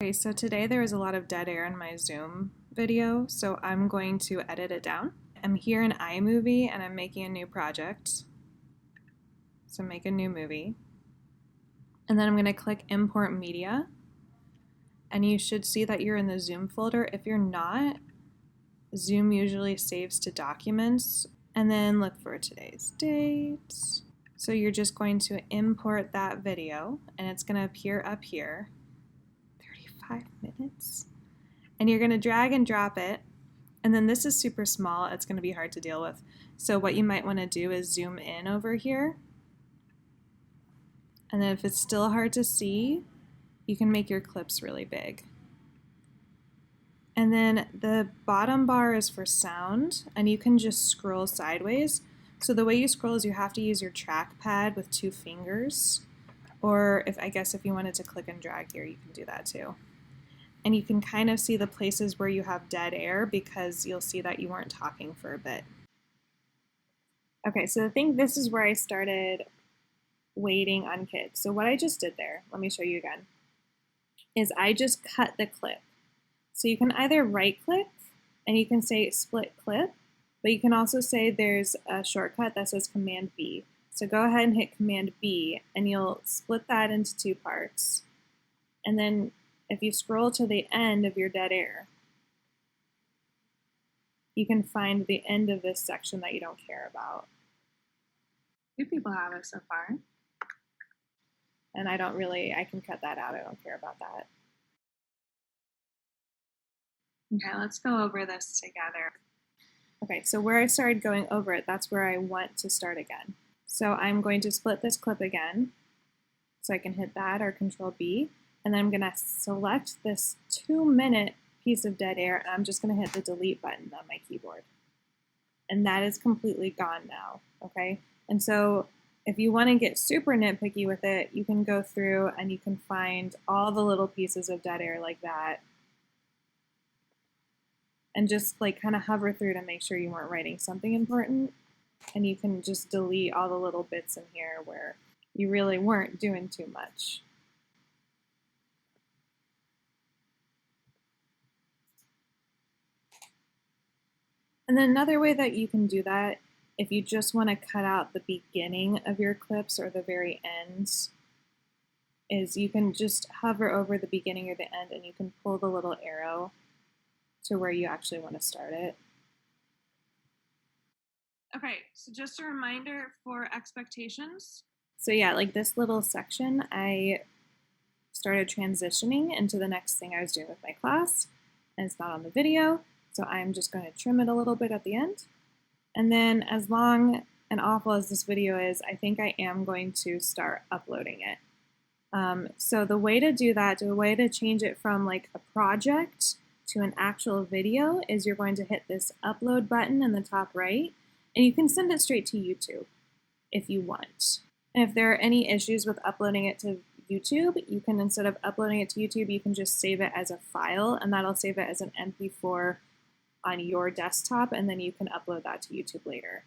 Okay, so today there was a lot of dead air in my Zoom video, so I'm going to edit it down. I'm here in iMovie and I'm making a new project. So make a new movie. And then I'm going to click Import Media. And you should see that you're in the Zoom folder. If you're not, Zoom usually saves to Documents. And then look for today's date. So you're just going to import that video and it's going to appear up here. 35 minutes. And you're going to drag and drop it. And then this is super small. It's going to be hard to deal with. So what you might want to do is zoom in over here. And then if it's still hard to see, you can make your clips really big. And then the bottom bar is for sound, and you can just scroll sideways. So the way you scroll is you have to use your trackpad with 2 fingers. Or I guess if you wanted to click and drag here, you can do that too. And you can kind of see the places where you have dead air because you'll see that you weren't talking for a bit. Okay, so I think this is where I started waiting on kids. So what I just did there, let me show you again, is I just cut the clip. So you can either right click and you can say split clip, but you can also say there's a shortcut that says Command B. So go ahead and hit Command B and you'll split that into 2 parts. And then if you scroll to the end of your dead air, you can find the end of this section that you don't care about. 2 people have it so far. And I can cut that out. I don't care about that. Okay, let's go over this together. Okay, so where I started going over it, that's where I want to start again. So I'm going to split this clip again. So I can hit that or Control B. And then I'm going to select this 2-minute piece of dead air, and I'm just going to hit the delete button on my keyboard. And that is completely gone now, okay? And so if you want to get super nitpicky with it, you can go through and you can find all the little pieces of dead air like that. And just like kind of hover through to make sure you weren't writing something important. And you can just delete all the little bits in here where you really weren't doing too much. And then another way that you can do that, if you just want to cut out the beginning of your clips or the very ends, is you can just hover over the beginning or the end and you can pull the little arrow to where you actually want to start it. Okay, so just a reminder for expectations. So yeah, like this little section, I started transitioning into the next thing I was doing with my class, and it's not on the video. So I'm just going to trim it a little bit at the end. And then as long and awful as this video is, I think I am going to start uploading it. So the way to do that, the way to change it from like a project to an actual video is you're going to hit this upload button in the top right, and you can send it straight to YouTube if you want. And if there are any issues with uploading it to YouTube, you can, instead of uploading it to YouTube, you can just save it as a file, and that'll save it as an MP4 on your desktop, and then you can upload that to YouTube later.